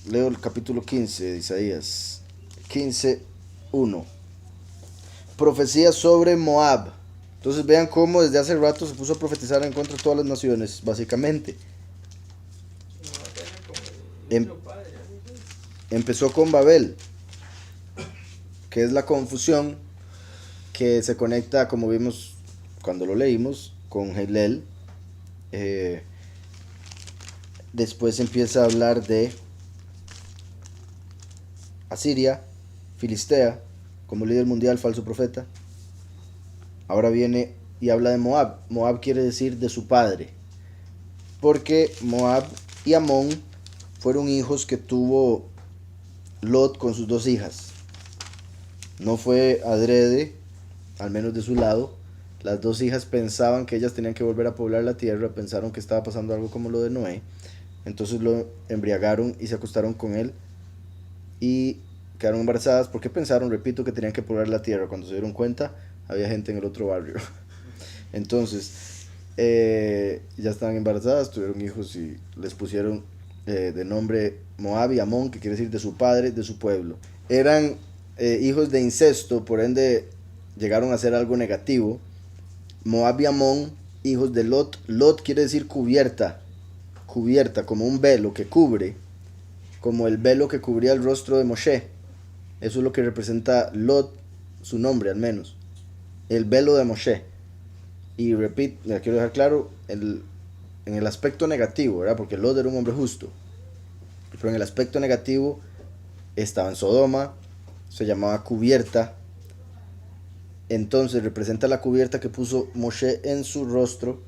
Leo el capítulo 15 de Isaías. 15:1. Profecía sobre Moab. Entonces vean cómo desde hace rato se puso a profetizar en contra de todas las naciones, básicamente. Em- Empezó con Babel, que es la confusión que se conecta, como vimos cuando lo leímos, con Helel. Eh, Después empieza a hablar de Asiria, Filistea, como líder mundial, falso profeta. Ahora viene y habla de Moab. Moab quiere decir de su padre, porque Moab y Amón fueron hijos que tuvo Lot con sus dos hijas. No fue adrede, al menos de su lado. Las dos hijas pensaban que ellas tenían que volver a poblar la tierra, pensaron que estaba pasando algo como lo de Noé. Entonces lo embriagaron y se acostaron con él y quedaron embarazadas porque pensaron, repito, que tenían que poblar la tierra. Cuando se dieron cuenta, había gente en el otro barrio. Entonces, ya estaban embarazadas, tuvieron hijos y les pusieron de nombre Moab y Amón, que quiere decir de su padre, de su pueblo. Eran hijos de incesto, por ende llegaron a ser algo negativo. Moab y Amón, hijos de Lot. Lot quiere decir cubierta, cubierta, como un velo que cubre, como el velo que cubría el rostro de Moshe. Eso es lo que representa Lot, su nombre al menos. El velo de Moshe. Y repito, ya quiero dejar claro, en el aspecto negativo, ¿verdad? Porque Lot era un hombre justo. Pero en el aspecto negativo estaba en Sodoma, se llamaba cubierta. Entonces representa la cubierta que puso Moshe en su rostro,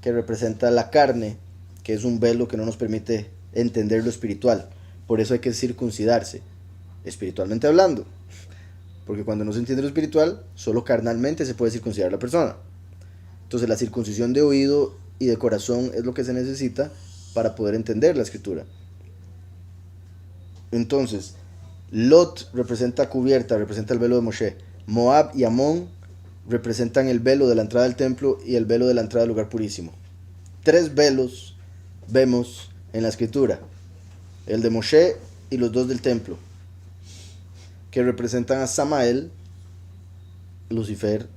que representa la carne, que es un velo que no nos permite entender lo espiritual. Por eso hay que circuncidarse, espiritualmente hablando. Porque cuando no se entiende lo espiritual, solo carnalmente se puede circuncidar a la persona. Entonces la circuncisión de oído y de corazón es lo que se necesita para poder entender la escritura. Entonces, Lot representa cubierta, representa el velo de Moshe. Moab y Amón representan el velo de la entrada del templo y el velo de la entrada del lugar purísimo. Tres velos vemos en la escritura. El de Moshe y los dos del templo, que representan a Samael, Lucifer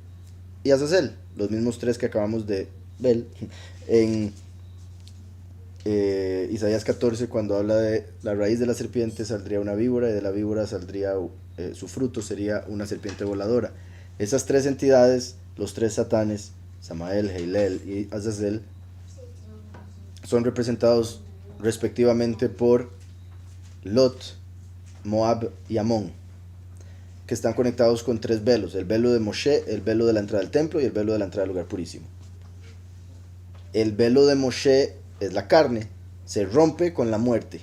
y Azazel, los mismos tres que acabamos de ver en Isaías 14, cuando habla de la raíz de la serpiente saldría una víbora y de la víbora saldría su fruto, sería una serpiente voladora. Esas tres entidades, los tres satanes, Samael, Heilel y Azazel, son representados respectivamente por Lot, Moab y Amón, que están conectados con tres velos: el velo de Moshe, el velo de la entrada del templo y el velo de la entrada del lugar purísimo. El velo de Moshe es la carne, se rompe con la muerte.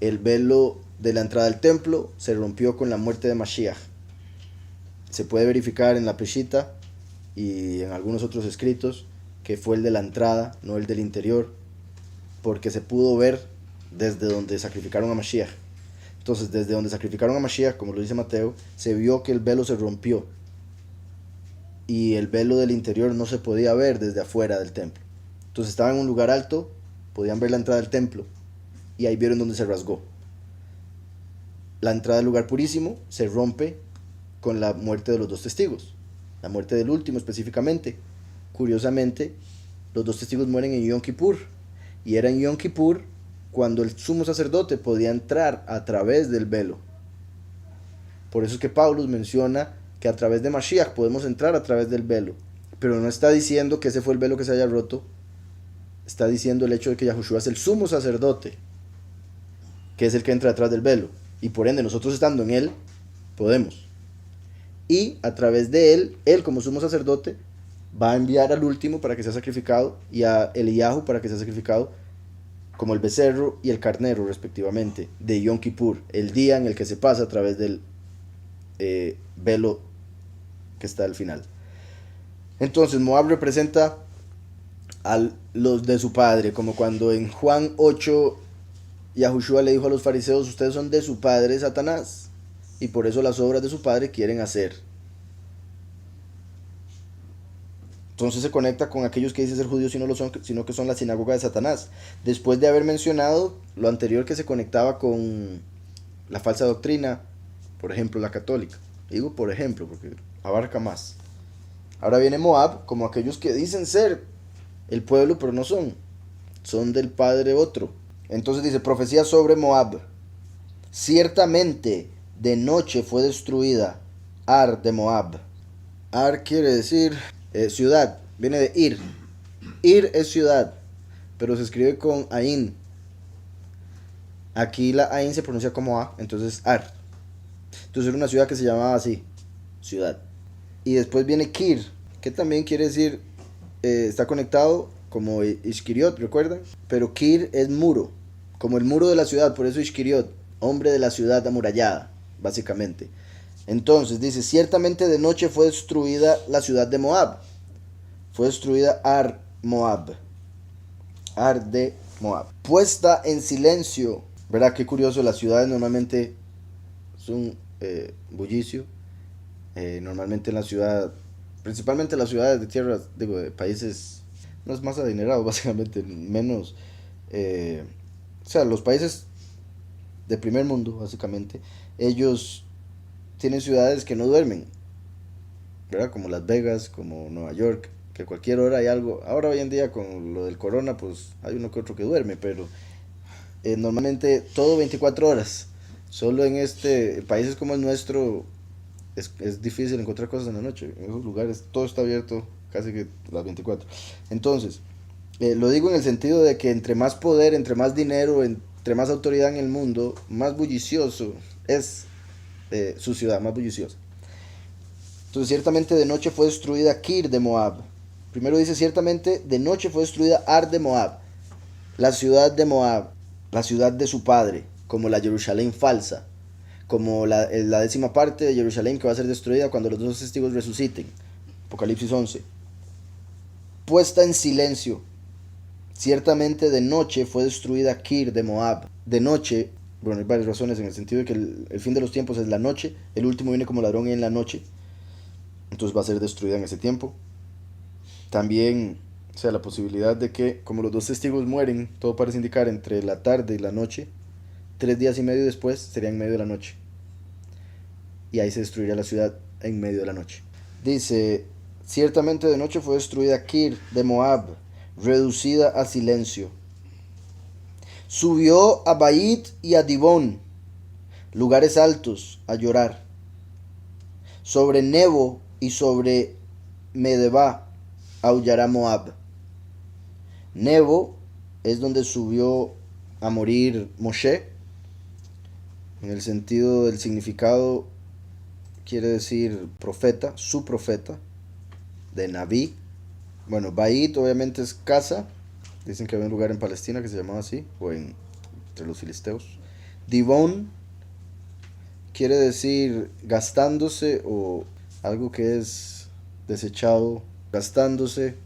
El velo de la entrada del templo se rompió con la muerte de Mashiach. Se puede verificar en la Peshita y en algunos otros escritos que fue el de la entrada, no el del interior, porque se pudo ver desde donde sacrificaron a Mashiach. Entonces, desde donde sacrificaron a Mashiach, como lo dice Mateo, se vio que el velo se rompió y el velo del interior no se podía ver desde afuera del templo. Entonces estaban en un lugar alto, podían ver la entrada del templo y ahí vieron donde se rasgó. La entrada del lugar purísimo se rompe con la muerte de los dos testigos, la muerte del último específicamente. Curiosamente, los dos testigos mueren en Yom Kippur, y era en Yom Kippur cuando el sumo sacerdote podía entrar a través del velo. Por eso es que Pablo menciona que a través de Mashiach podemos entrar a través del velo, pero no está diciendo que ese fue el velo que se haya roto, está diciendo el hecho de que Yahushua es el sumo sacerdote, que es el que entra detrás del velo, y por ende nosotros estando en él podemos. Y a través de él como sumo sacerdote va a enviar al último para que sea sacrificado, y a Eliyahu para que sea sacrificado, como el becerro y el carnero respectivamente, de Yom Kippur, el día en el que se pasa a través del velo que está al final. Entonces Moab representa a los de su padre, como cuando en Juan 8 Yahushua le dijo a los fariseos: ustedes son de su padre Satanás, y por eso las obras de su padre quieren hacer. Entonces se conecta con aquellos que dicen ser judíos y no lo son, sino que son la sinagoga de Satanás. Después de haber mencionado lo anterior que se conectaba con la falsa doctrina, por ejemplo la católica. Digo por ejemplo porque abarca más. Ahora viene Moab como aquellos que dicen ser el pueblo pero no son. Son del padre otro. Entonces dice, profecía sobre Moab. Ciertamente de noche fue destruida Ar de Moab. Ar quiere decir ciudad, viene de Ir. Ir es ciudad, pero se escribe con Ain. Aquí la Ain se pronuncia como A, entonces Ar. Entonces era una ciudad que se llamaba así, ciudad. Y después viene Kir, que también quiere decir, está conectado como Ishkiriot, ¿recuerdan? Pero Kir es muro, como el muro de la ciudad, por eso Ishkiriot, hombre de la ciudad amurallada, básicamente. Entonces dice, ciertamente de noche fue destruida la ciudad de Moab. Fue destruida Ar Moab. Ar de Moab. Puesta en silencio. ¿Verdad? Qué curioso, las ciudades normalmente son bullicio. Normalmente en la ciudad, principalmente las ciudades de tierras, digo, de países no es más adinerados, básicamente, menos, o sea, los países de primer mundo, básicamente, ellos tienen ciudades que no duermen, ¿verdad? Como Las Vegas, como Nueva York, que cualquier hora hay algo. Ahora hoy en día con lo del corona, pues hay uno que otro que duerme, pero normalmente todo 24 horas. Solo en países como el nuestro es difícil encontrar cosas en la noche. En esos lugares todo está abierto casi que las 24. Entonces, lo digo en el sentido de que entre más poder, entre más dinero, entre más autoridad en el mundo, más bullicioso es su ciudad, más bulliciosa. Entonces, ciertamente de noche fue destruida Kir de Moab. Primero dice, ciertamente de noche fue destruida Ar de Moab, la ciudad de Moab, la ciudad de su padre, como la Jerusalén falsa, como la 10ª parte de Jerusalén que va a ser destruida cuando los 2 testigos resuciten. Apocalipsis 11. Puesta en silencio. Ciertamente de noche fue destruida Kir de Moab. De noche, bueno, hay varias razones en el sentido de que el fin de los tiempos es la noche. El último viene como ladrón en la noche. Entonces va a ser destruida en ese tiempo. También, o sea, la posibilidad de que, como los 2 testigos mueren, todo parece indicar entre la tarde y la noche, 3 días y medio después sería en medio de la noche. Y ahí se destruiría la ciudad en medio de la noche. Dice, ciertamente de noche fue destruida Kir de Moab, reducida a silencio. Subió a Bait y a Dibón, lugares altos, a llorar. Sobre Nebo y sobre Medeba aullará Moab. Nebo es donde subió a morir Moshe. En el sentido del significado quiere decir profeta, su profeta, de Naví. Bueno, Bait obviamente es casa. Dicen que había un lugar en Palestina que se llamaba así, o entre los filisteos. Dibón quiere decir gastándose o algo que es desechado, gastándose.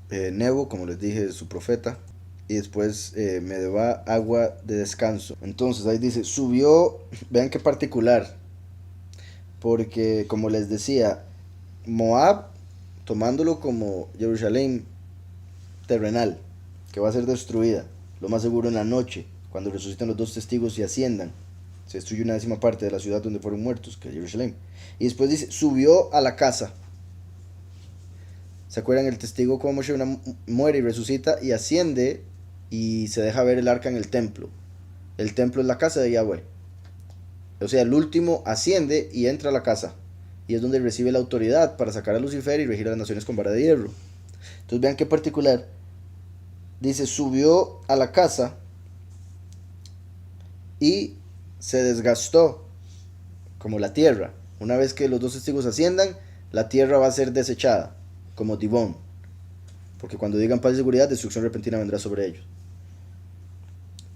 Nebo, como les dije, es su profeta. Y después Medeba, agua de descanso. Entonces ahí dice, subió, vean qué particular. Porque como les decía, Moab, tomándolo como Jerusalén terrenal, que va a ser destruida, lo más seguro en la noche, cuando resucitan los 2 testigos y asciendan. Se destruye una 10ª parte de la ciudad donde fueron muertos, que es Jerusalén. Y después dice, subió a la casa. ¿Se acuerdan el testigo cómo Moshe muere y resucita y asciende y se deja ver el arca en el templo? El templo es la casa de Yahweh. O sea, el último asciende y entra a la casa. Y es donde recibe la autoridad para sacar a Lucifer y regir a las naciones con vara de hierro. Entonces vean qué particular. Dice, subió a la casa y se desgastó como la tierra. Una vez que los 2 testigos asciendan, la tierra va a ser desechada, como Dibón. Porque cuando digan paz y seguridad, destrucción repentina vendrá sobre ellos.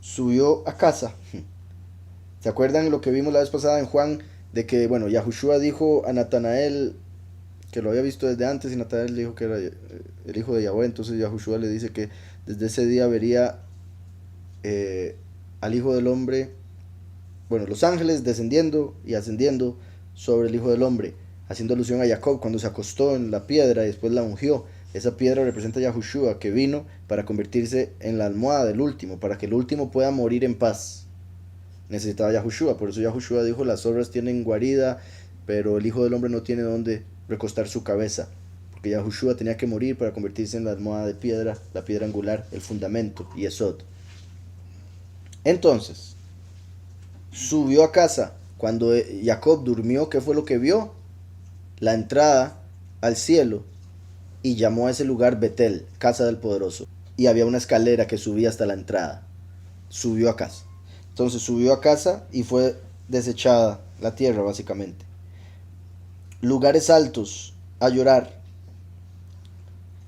Subió a casa. ¿Se acuerdan lo que vimos la vez pasada en Juan? De que, bueno, Yahushua dijo a Natanael que lo había visto desde antes y Natanael dijo que era el hijo de Yahweh. Entonces Yahushua le dice que desde ese día vería al Hijo del Hombre, bueno, los ángeles descendiendo y ascendiendo sobre el Hijo del Hombre, haciendo alusión a Jacob cuando se acostó en la piedra y después la ungió. Esa piedra representa a Yahushua, que vino para convertirse en la almohada del último, para que el último pueda morir en paz. Necesitaba Yahushua, por eso Yahushua dijo, las zorras tienen guarida, pero el Hijo del Hombre no tiene donde recostar su cabeza. Porque Yahushua tenía que morir para convertirse en la almohada de piedra, la piedra angular, el fundamento, y Yesod. Entonces, subió a casa. Cuando Jacob durmió, ¿qué fue lo que vio? La entrada al cielo, y llamó a ese lugar Betel, casa del poderoso. Y había una escalera que subía hasta la entrada. Subió a casa. Entonces subió a casa y fue desechada la tierra, básicamente. Lugares altos, a llorar.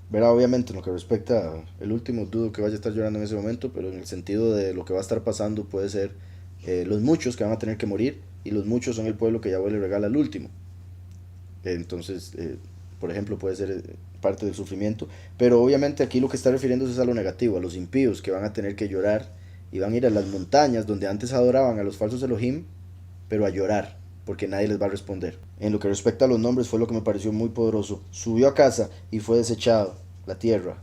Verá, obviamente, en lo que respecta al último, dudo que vaya a estar llorando en ese momento, pero en el sentido de lo que va a estar pasando, puede ser los muchos que van a tener que morir, y los muchos son el pueblo que Yahweh le regala al último. Entonces, por ejemplo, puede ser parte del sufrimiento, pero obviamente aquí lo que está refiriéndose es a lo negativo, a los impíos que van a tener que llorar y van a ir a las montañas donde antes adoraban a los falsos Elohim, pero a llorar, porque nadie les va a responder. En lo que respecta a los nombres, fue lo que me pareció muy poderoso. Subió a casa y fue desechado la tierra.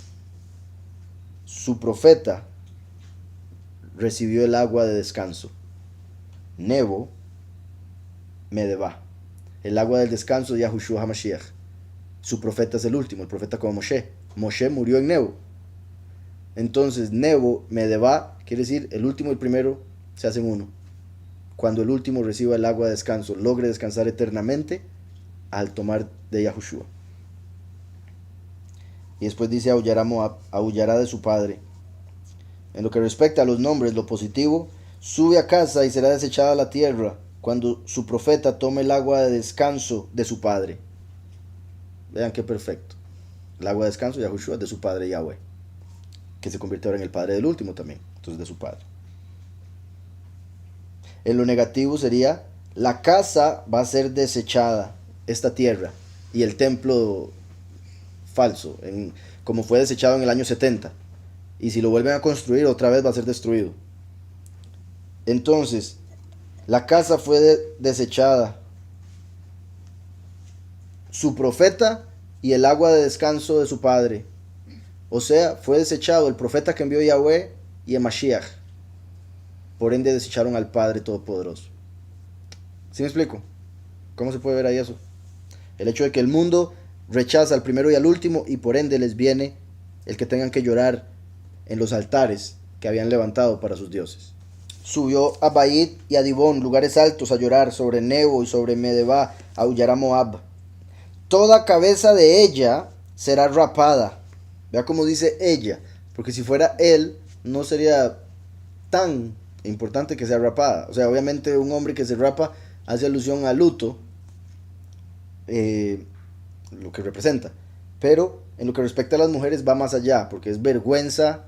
Su profeta recibió el agua de descanso. Nebo, Medeba. El agua del descanso de Yahushua HaMashiach. Su profeta es el último, el profeta como Moshe. Moshe murió en Nebo. Entonces, Nebo, Medeba, quiere decir el último y el primero se hacen uno. Cuando el último reciba el agua de descanso, logre descansar eternamente al tomar de Yahushua. Y después dice, aullará Moab, aullará de su padre. En lo que respecta a los nombres, lo positivo, sube a casa y será desechada la tierra cuando su profeta tome el agua de descanso de su padre. Vean qué perfecto. El agua de descanso, Yahushua, de su padre Yahweh, que se convierte ahora en el padre del último también, entonces de su padre. En lo negativo sería, la casa va a ser desechada, esta tierra, y el templo falso, como fue desechado en el año 70. Y si lo vuelven a construir, otra vez va a ser destruido. Entonces, la casa fue desechada. Su profeta y el agua de descanso de su padre. O sea, fue desechado el profeta que envió Yahweh y el Mashiach. Por ende desecharon al Padre Todopoderoso. ¿Sí me explico? ¿Cómo se puede ver ahí eso? El hecho de que el mundo rechaza al primero y al último, y por ende les viene el que tengan que llorar en los altares que habían levantado para sus dioses. Subió a Bait y a Dibón, lugares altos, a llorar sobre Nebo y sobre Medeba, aullará Moab. Toda cabeza de ella será rapada. Vea cómo dice ella, porque si fuera él, no sería tan importante que sea rapada. O sea, obviamente un hombre que se rapa hace alusión al luto, lo que representa. Pero en lo que respecta a las mujeres va más allá, porque es vergüenza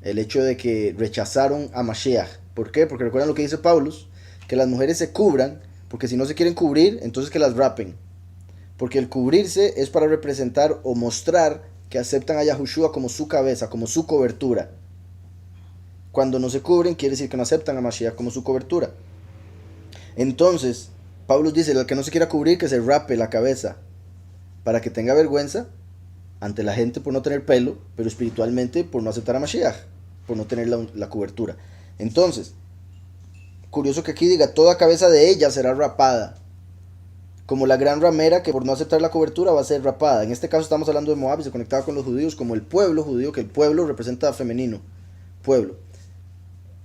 el hecho de que rechazaron a Mashiach. ¿Por qué? Porque recuerdan lo que dice Paulus, que las mujeres se cubran, porque si no se quieren cubrir, entonces que las rapen. Porque el cubrirse es para representar o mostrar que aceptan a Yahushua como su cabeza, como su cobertura. Cuando no se cubren, quiere decir que no aceptan a Mashiach como su cobertura. Entonces, Pablo dice, el que no se quiera cubrir, que se rape la cabeza, para que tenga vergüenza ante la gente por no tener pelo, pero espiritualmente por no aceptar a Mashiach, por no tener la cobertura. Entonces, curioso que aquí diga, toda cabeza de ella será rapada, como la gran ramera que por no aceptar la cobertura va a ser rapada. En este caso estamos hablando de Moab y se conectaba con los judíos como el pueblo judío, que el pueblo representa femenino, pueblo.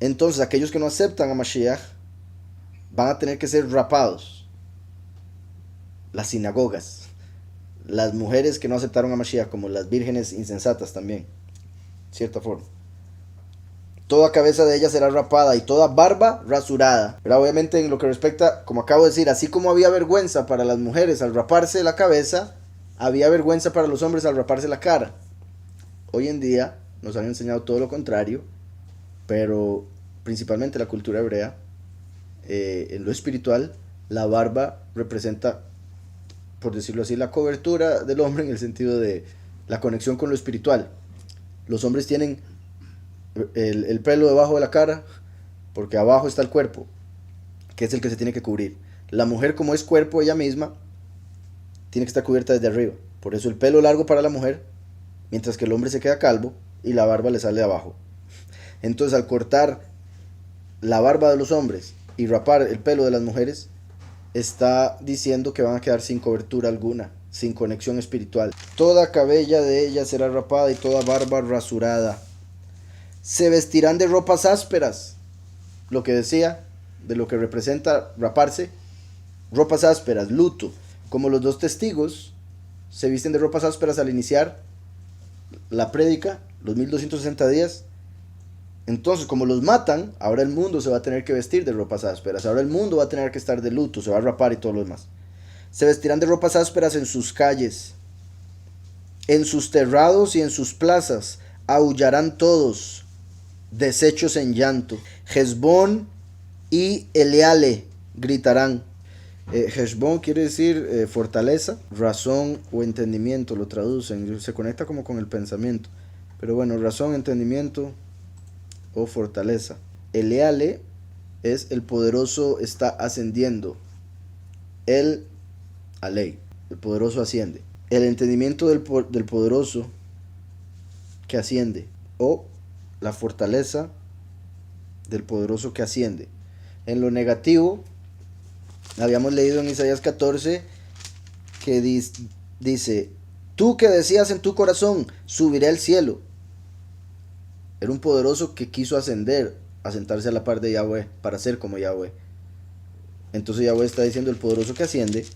Entonces aquellos que no aceptan a Mashiach van a tener que ser rapados. Las sinagogas, las mujeres que no aceptaron a Mashiach, como las vírgenes insensatas también, cierta forma. Toda cabeza de ella será rapada y toda barba rasurada. Pero obviamente en lo que respecta, como acabo de decir, así como había vergüenza para las mujeres al raparse la cabeza, había vergüenza para los hombres al raparse la cara. Hoy en día nos han enseñado todo lo contrario, pero principalmente la cultura hebrea, en lo espiritual, la barba representa, por decirlo así, la cobertura del hombre en el sentido de la conexión con lo espiritual. Los hombres tienen el pelo debajo de la cara porque abajo está el cuerpo, que es el que se tiene que cubrir. La mujer, como es cuerpo ella misma, tiene que estar cubierta desde arriba. Por eso el pelo largo para la mujer mientras que el hombre se queda calvo y la barba le sale de abajo. Entonces, al cortar la barba de los hombres y rapar el pelo de las mujeres, está diciendo que van a quedar sin cobertura alguna, sin conexión espiritual. Toda cabella de ella será rapada y toda barba rasurada. Se vestirán de ropas ásperas, lo que decía, de lo que representa raparse, ropas ásperas, luto, como los dos testigos se visten de ropas ásperas al iniciar la prédica, los 1260 días. Entonces, como los matan, ahora el mundo se va a tener que vestir de ropas ásperas, ahora el mundo va a tener que estar de luto, se va a rapar y todo lo demás. Se vestirán de ropas ásperas en sus calles, en sus terrados y en sus plazas, aullarán todos, deshechos en llanto. Hesbón y Eleale gritarán. Heshbon quiere decir fortaleza, razón o entendimiento, lo traducen, se conecta como con el pensamiento, pero bueno, razón, entendimiento o fortaleza. Eleale es el poderoso está ascendiendo, el alei, el poderoso asciende. El entendimiento del poderoso que asciende, o la fortaleza del poderoso que asciende. En lo negativo, habíamos leído en Isaías 14 que dice, tú que decías en tu corazón, subiré al cielo. Era un poderoso que quiso ascender, a sentarse a la par de Yahweh, para ser como Yahweh. Entonces Yahweh está diciendo, el poderoso que asciende,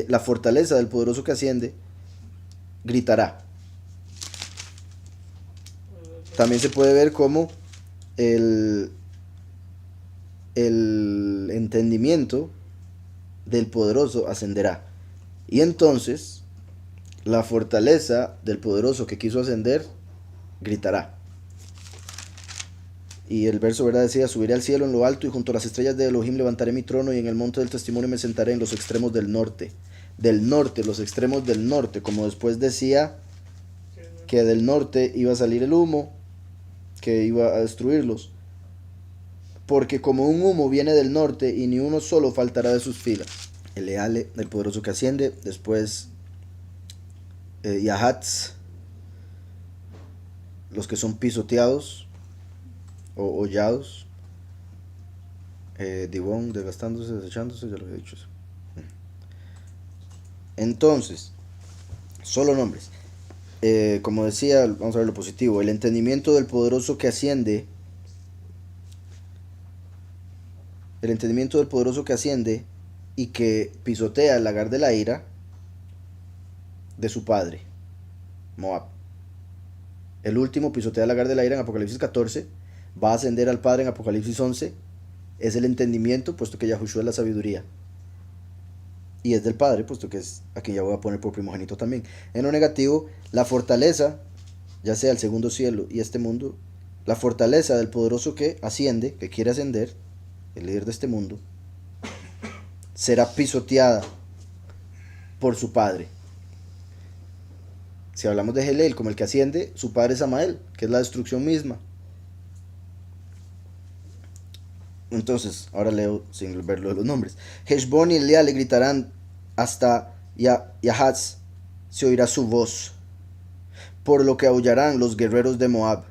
la fortaleza del poderoso que asciende, gritará. También se puede ver como el entendimiento del poderoso ascenderá. Y entonces la fortaleza del poderoso que quiso ascender gritará. Y el verso, ¿verdad?, decía, subiré al cielo en lo alto y junto a las estrellas de Elohim levantaré mi trono y en el monte del testimonio me sentaré en los extremos del norte. Del norte, los extremos del norte, como después decía que del norte iba a salir el humo que iba a destruirlos. Porque como un humo viene del norte y ni uno solo faltará de sus filas. El Eleale, el poderoso que asciende. Después Yahatz, los que son pisoteados o hollados. Dibón, desgastándose, desechándose, ya lo he dicho eso. Entonces, solo nombres. Como decía, vamos a ver lo positivo. El entendimiento del poderoso que asciende. El entendimiento del poderoso que asciende y que pisotea el lagar de la ira de su padre, Moab. El último pisotea el lagar de la ira en Apocalipsis 14, va a ascender al Padre en Apocalipsis 11, es el entendimiento, puesto que Yahushua es la sabiduría. Y es del Padre, puesto que es a quien ya voy a poner por primogénito también. En lo negativo, la fortaleza, ya sea el segundo cielo y este mundo, la fortaleza del poderoso que asciende, que quiere ascender, el líder de este mundo, será pisoteada por su padre. Si hablamos de Helel como el que asciende, su padre es Amael, que es la destrucción misma. Entonces, ahora leo sin verlo de los nombres. Heshbon y Elea le gritarán, hasta Yahatz se oirá su voz, por lo que aullarán los guerreros de Moab.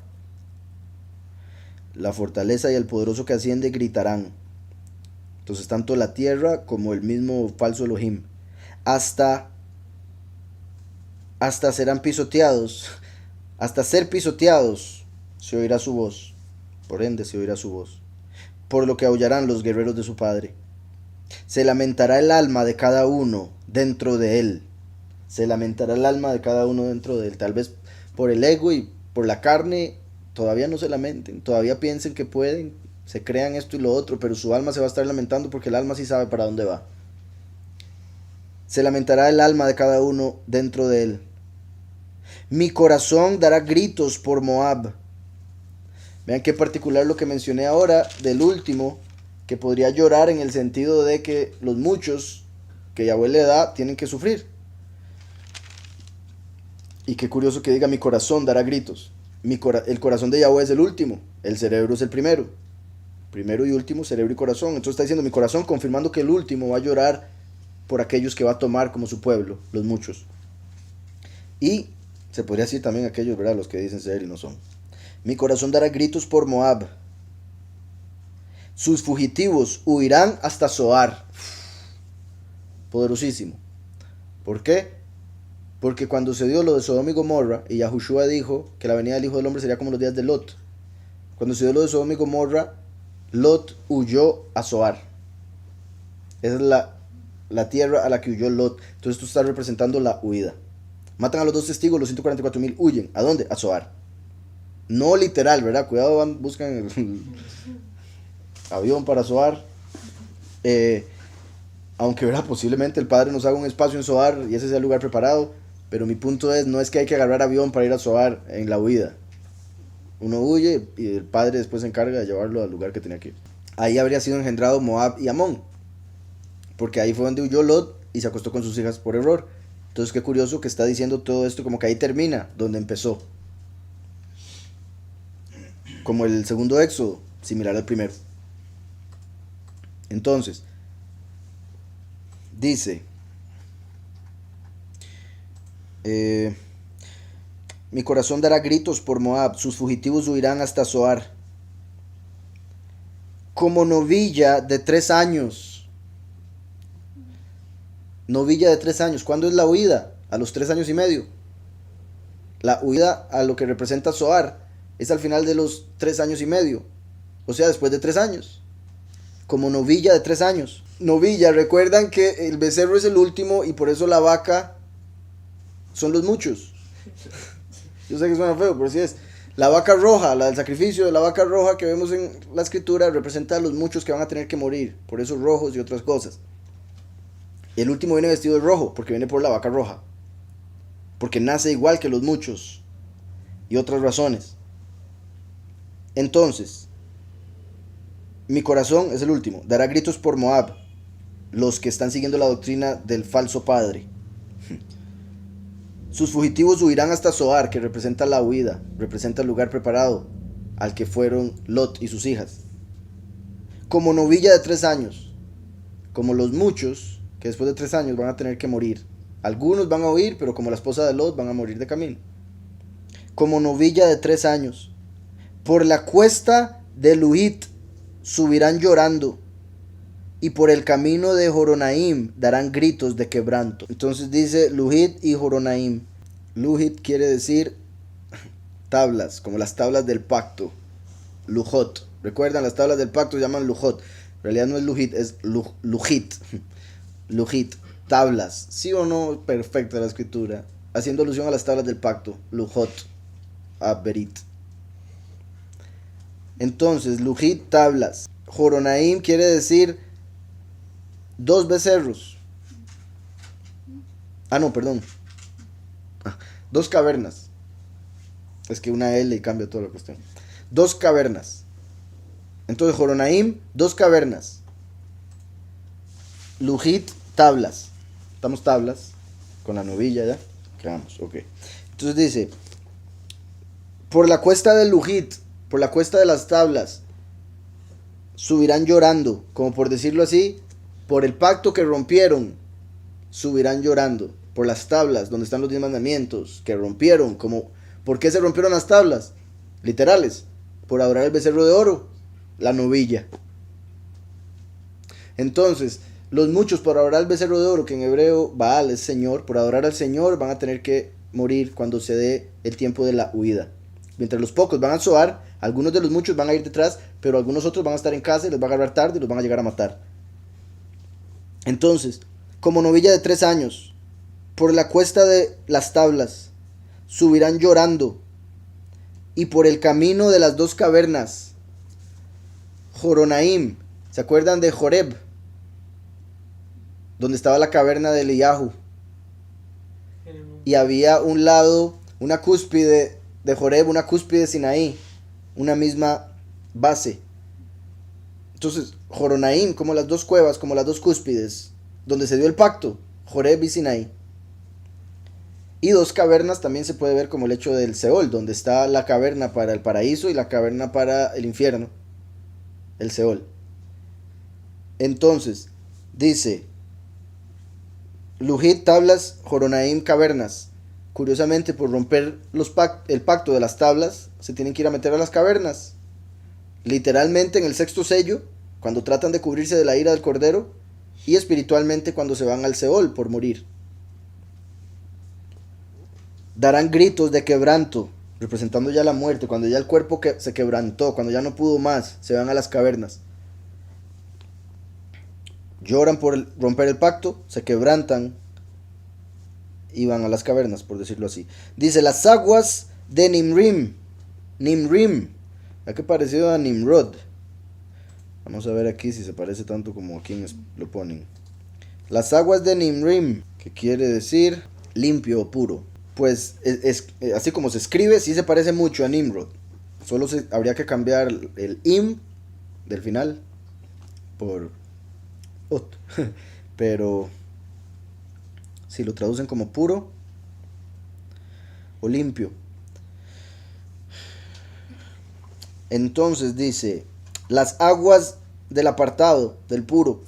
La fortaleza y el poderoso que asciende gritarán. Entonces tanto la tierra como el mismo falso Elohim. Hasta serán pisoteados. Hasta ser pisoteados se oirá su voz. Por ende se oirá su voz. Por lo que aullarán los guerreros de su padre. Se lamentará el alma de cada uno dentro de él. Se lamentará el alma de cada uno dentro de él. Tal vez por el ego y por la carne todavía no se lamenten, todavía piensen que pueden, se crean esto y lo otro, pero su alma se va a estar lamentando porque el alma sí sabe para dónde va. Se lamentará el alma de cada uno dentro de él. Mi corazón dará gritos por Moab. Vean qué particular lo que mencioné ahora del último, que podría llorar en el sentido de que los muchos que Yahweh le da tienen que sufrir. Y qué curioso que diga mi corazón dará gritos. El corazón de Yahweh es el último, el cerebro es el primero. Primero y último, cerebro y corazón. Entonces está diciendo mi corazón, confirmando que el último va a llorar por aquellos que va a tomar como su pueblo, los muchos. Y se podría decir también aquellos, ¿verdad? Los que dicen ser y no son. Mi corazón dará gritos por Moab. Sus fugitivos huirán hasta Zoar. Poderosísimo. ¿Por qué? Porque cuando se dio lo de Sodoma y Gomorra, y Yahushua dijo que la venida del Hijo del Hombre sería como los días de Lot. Cuando se dio lo de Sodoma y Gomorra, Lot huyó a Zoar. Esa es la tierra a la que huyó Lot. Entonces esto está representando la huida. Matan a los dos testigos, los 144.000 huyen. ¿A dónde? A Zoar. No literal, ¿verdad? Cuidado, buscan el avión para Zoar. Aunque, ¿verdad? Posiblemente el Padre nos haga un espacio en Zoar y ese sea el lugar preparado. Pero mi punto es, no es que hay que agarrar avión para ir a Zoar en la huida. Uno huye y el Padre después se encarga de llevarlo al lugar que tenía que ir. Ahí habría sido engendrado Moab y Amón. Porque ahí fue donde huyó Lot y se acostó con sus hijas por error. Entonces qué curioso que está diciendo todo esto como que ahí termina donde empezó. Como el segundo éxodo, similar al primero. Entonces, dice, mi corazón dará gritos por Moab, sus fugitivos huirán hasta Zoar. Como novilla de 3 años. Novilla de 3 años. ¿Cuándo es la huida? A los 3 años y medio. La huida a lo que representa Zoar es al final de los 3 años y medio. O sea, después de 3 años. Como novilla de 3 años. Novilla, recuerdan que el becerro es el último y por eso la vaca son los muchos. Yo sé que suena feo, pero así es. La vaca roja, la del sacrificio de la vaca roja que vemos en la escritura, representa a los muchos que van a tener que morir. Por eso rojos y otras cosas. Y el último viene vestido de rojo, porque viene por la vaca roja. Porque nace igual que los muchos. Y otras razones. Entonces, mi corazón es el último. Dará gritos por Moab. Los que están siguiendo la doctrina del falso padre. Sus fugitivos huirán hasta Zoar, que representa la huida, representa el lugar preparado al que fueron Lot y sus hijas. Como novilla de 3 años, como los muchos que después de 3 años van a tener que morir. Algunos van a huir, pero como la esposa de Lot van a morir de camino. Como novilla de 3 años, por la cuesta de Luhit subirán llorando, y por el camino de Horonaim darán gritos de quebranto. Entonces dice Luhit y Horonaim. Luhit quiere decir tablas, como las tablas del pacto. Lujot. ¿Recuerdan? Las tablas del pacto se llaman Lujot. En realidad no es Luhit, es Lujit. Lujit. Tablas. ¿Sí o no? Perfecta la escritura. Haciendo alusión a las tablas del pacto. Lujot. Berit. Entonces, Lujit, tablas. Horonaim quiere decir 2 becerros. No, perdón. 2 cavernas. Es que una L y cambia toda la cuestión. 2 cavernas. Entonces, Horonaim, 2 cavernas. Lujit, tablas. Estamos tablas. Con la novilla ya. Quedamos, ok. Entonces dice, por la cuesta del Lujit, por la cuesta de las tablas, subirán llorando, como por decirlo así, por el pacto que rompieron, subirán llorando, por las tablas donde están los 10 mandamientos que rompieron, como, ¿por qué se rompieron las tablas? Literales, por adorar el becerro de oro, la novilla. Entonces, los muchos por adorar el becerro de oro, que en hebreo Baal es Señor, por adorar al Señor van a tener que morir cuando se dé el tiempo de la huida. Mientras los pocos van a Zoar, algunos de los muchos van a ir detrás, pero algunos otros van a estar en casa y les va a agarrar tarde y los van a llegar a matar. Entonces, como novilla de 3 años, por la cuesta de las tablas, subirán llorando, y por el camino de las 2 cavernas, Horonaim, ¿se acuerdan de Joreb? Donde estaba la caverna de Eliyahu. Y había un lado, una cúspide de Joreb, una cúspide de Sinaí, una misma base. Entonces, Horonaim, como las 2 cuevas, como las 2 cúspides, donde se dio el pacto, Joreb y Sinaí. Y 2 cavernas también se puede ver como el hecho del Seol, donde está la caverna para el paraíso y la caverna para el infierno, el Seol. Entonces, dice, Lujit, tablas, Horonaim, cavernas. curiosamente, por romper el pacto de las tablas, se tienen que ir a meter a las cavernas. Literalmente en el sexto sello, cuando tratan de cubrirse de la ira del Cordero, y espiritualmente cuando se van al Seol por morir. Darán gritos de quebranto, representando ya la muerte, cuando ya el cuerpo se quebrantó, cuando ya no pudo más, se van a las cavernas. Lloran por romper el pacto, se quebrantan y van a las cavernas, por decirlo así. Dice, las aguas de Nimrim. Nimrim. ¿A qué parecido a Nimrod? Vamos a ver aquí si se parece tanto como aquí lo ponen. Las aguas de Nimrim, que quiere decir limpio o puro. Pues así como se escribe, sí se parece mucho a Nimrod. Solo habría que cambiar el im del final por ot. Pero si lo traducen como puro o limpio. Entonces dice, las aguas del apartado, del puro,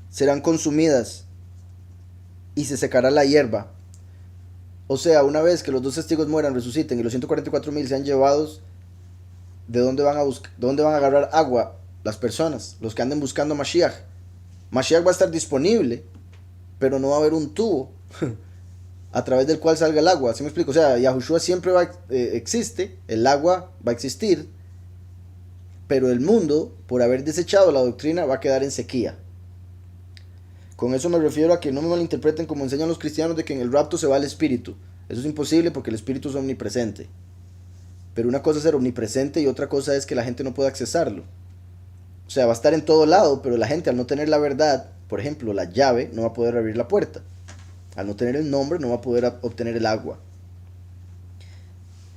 serán consumidas y se secará la hierba. O sea, una vez que los dos testigos mueran, resuciten y los 144,000 sean llevados, ¿de dónde van a agarrar agua las personas? Los que anden buscando Mashiach. Mashiach va a estar disponible, pero no va a haber un tubo a través del cual salga el agua. ¿Sí me explico? O sea, Yahushua siempre existe, el agua va a existir, pero el mundo, por haber desechado la doctrina, va a quedar en sequía. Con eso me refiero a que no me malinterpreten como enseñan los cristianos de que en el rapto se va el espíritu. Eso es imposible porque el espíritu es omnipresente. Pero una cosa es ser omnipresente y otra cosa es que la gente no pueda accesarlo. O sea, va a estar en todo lado, pero la gente al no tener la verdad, por ejemplo, la llave, no va a poder abrir la puerta. Al no tener el nombre, no va a poder obtener el agua.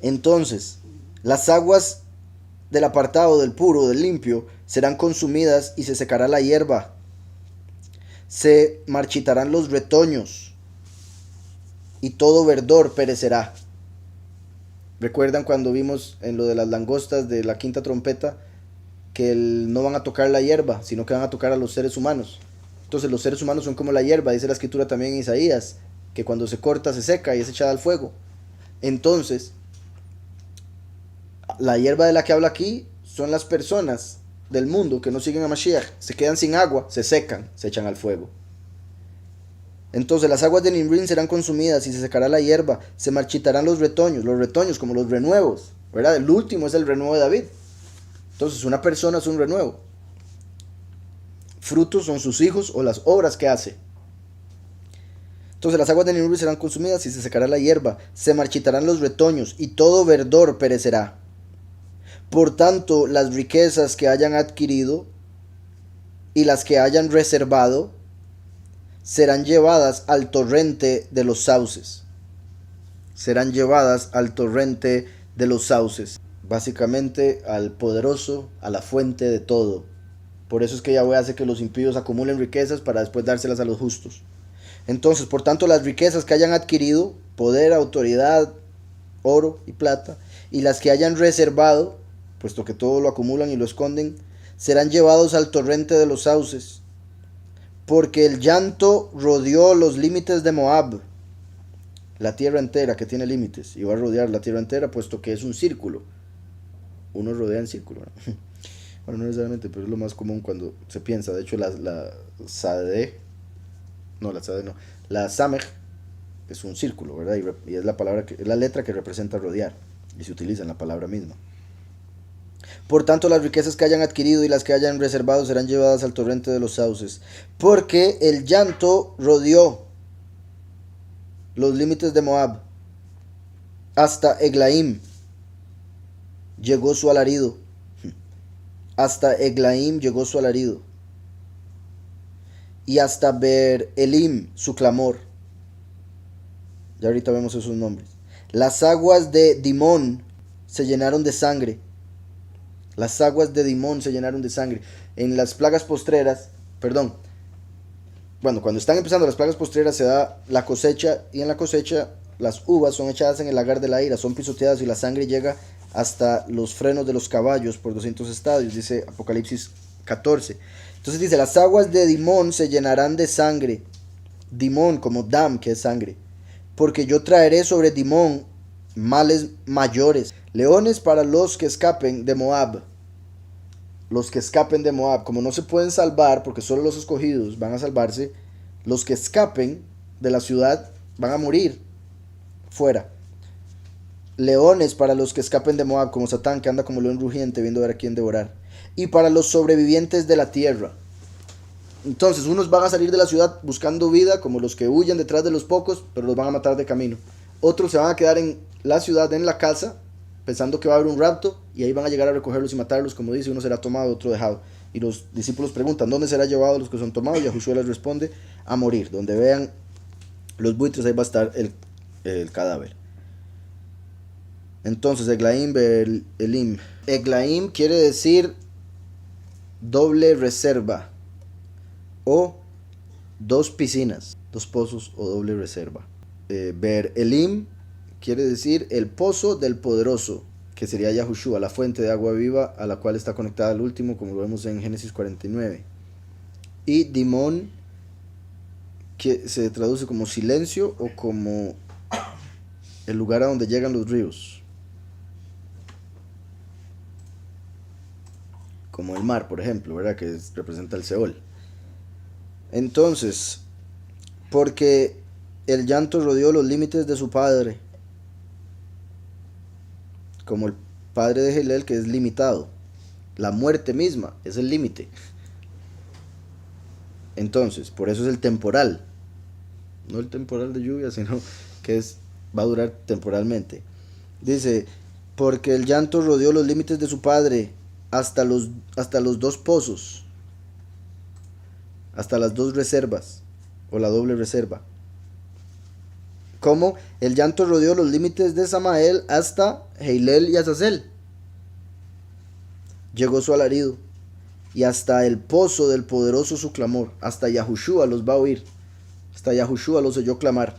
Entonces, las aguas del apartado, del puro, del limpio, serán consumidas y se secará la hierba. Se marchitarán los retoños y todo verdor perecerá. ¿Recuerdan cuando vimos en lo de las langostas de la quinta trompeta que no van a tocar la hierba, sino que van a tocar a los seres humanos? Entonces los seres humanos son como la hierba, dice la escritura también en Isaías, que cuando se corta se seca y es echada al fuego. Entonces, la hierba de la que habla aquí son las personas del mundo que no siguen a Mashiach, se quedan sin agua, se secan, se echan al fuego. Entonces las aguas de Nimrim serán consumidas y se secará la hierba, se marchitarán los retoños como los renuevos, ¿verdad? El último es el renuevo de David. Entonces una persona es un renuevo. Frutos son sus hijos o las obras que hace. Entonces las aguas de Nimrim serán consumidas y se secará la hierba, se marchitarán los retoños y todo verdor perecerá. Por tanto, las riquezas que hayan adquirido y las que hayan reservado serán llevadas al torrente de los sauces. Serán llevadas al torrente de los sauces. Básicamente al poderoso, a la fuente de todo. Por eso es que Yahweh hace que los impíos acumulen riquezas para después dárselas a los justos. Entonces, por tanto, las riquezas que hayan adquirido, poder, autoridad, oro y plata, y las que hayan reservado, puesto que todo lo acumulan y lo esconden, serán llevados al torrente de los sauces. Porque el llanto rodeó los límites de Moab, la tierra entera que tiene límites, y va a rodear la tierra entera, puesto que es un círculo. Uno rodea en círculo, ¿no? Bueno, no necesariamente, pero es lo más común cuando se piensa. De hecho, la Sade, no, la Sade no, la Samej es un círculo, ¿verdad? Y es la letra que representa rodear, y se utiliza en la palabra misma. Por tanto, las riquezas que hayan adquirido y las que hayan reservado serán llevadas al torrente de los sauces. Porque el llanto rodeó los límites de Moab. Hasta Eglaim llegó su alarido. Hasta Eglaim llegó su alarido. Y hasta Ber Elim su clamor. Ya ahorita vemos esos nombres. Las aguas de Dimón se llenaron de sangre. Las aguas de Dimón se llenaron de sangre. En las plagas postreras, cuando están empezando las plagas postreras se da la cosecha, y en la cosecha las uvas son echadas en el lagar de la ira, son pisoteadas y la sangre llega hasta los frenos de los caballos por 200 estadios, dice Apocalipsis 14. Entonces dice, las aguas de Dimón se llenarán de sangre. Dimón como dam, que es sangre. porque yo traeré sobre Dimón males mayores. Leones para los que escapen de Moab. Los que escapen de Moab, como no se pueden salvar, porque solo los escogidos van a salvarse, los que escapen de la ciudad van a morir fuera. Leones para los que escapen de Moab, como Satán, que anda como león rugiente viendo ver a quién devorar. Y para los sobrevivientes de la tierra. Entonces, unos van a salir de la ciudad buscando vida, como los que huyen detrás de los pocos, pero los van a matar de camino. Otros se van a quedar en la ciudad, en la casa, pensando que va a haber un rapto, y ahí van a llegar a recogerlos y matarlos, como dice, uno será tomado, otro dejado. Y los discípulos preguntan, ¿dónde será llevado los que son tomados? Y Yahushua les responde, a morir. Donde vean los buitres, ahí va a estar el cadáver. Entonces, Eglaim, Elim. Eglaim quiere decir doble reserva, o dos piscinas, dos pozos o doble reserva. Ber Elim quiere decir el pozo del poderoso, que sería Yahushua, la fuente de agua viva a la cual está conectada al último, como lo vemos en Génesis 49. Y Dimón, que se traduce como silencio o como el lugar a donde llegan los ríos, como el mar, por ejemplo, ¿verdad? Que representa el Seol. Entonces, porque el llanto rodeó los límites de su padre, como el padre de Hillel, que es limitado. La muerte misma es el límite. Entonces, por eso es el temporal. No el temporal de lluvia, sino que va a durar temporalmente. Dice, porque el llanto rodeó los límites de su padre hasta los dos pozos, hasta las dos reservas, o la doble reserva. Como el llanto rodeó los límites de Samael hasta Hillel y Azazel. Llegó su alarido, y hasta el pozo del poderoso su clamor. Hasta Yahushua los va a oír. Hasta Yahushua los oyó clamar.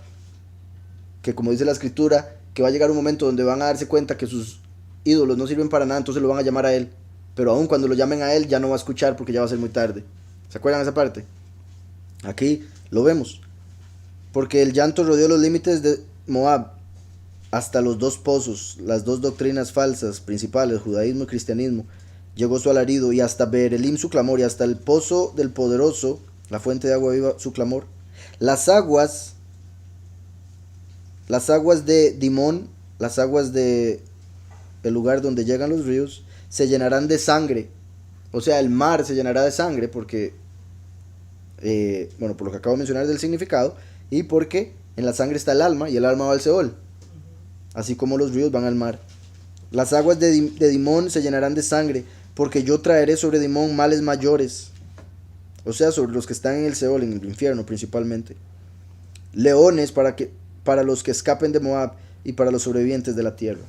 Que como dice la escritura, que va a llegar un momento donde van a darse cuenta que sus ídolos no sirven para nada, entonces lo van a llamar a él. Pero aún cuando lo llamen a él, ya no va a escuchar porque ya va a ser muy tarde. ¿Se acuerdan esa parte? Aquí lo vemos. Porque el llanto rodeó los límites de Moab hasta los dos pozos, las dos doctrinas falsas principales, judaísmo y cristianismo. Llegó su alarido, y hasta Berelim su clamor, y hasta el pozo del poderoso, la fuente de agua viva, su clamor. Las aguas de Dimón, las aguas de el lugar donde llegan los ríos, se llenarán de sangre. O sea, el mar se llenará de sangre porque, por lo que acabo de mencionar del significado, y porque en la sangre está el alma, y el alma va al Seol, así como los ríos van al mar. Las aguas de Dimón se llenarán de sangre, porque yo traeré sobre Dimón males mayores, o sea, sobre los que están en el Seol, en el infierno principalmente. Leones para los que escapen de Moab, y para los sobrevivientes de la tierra.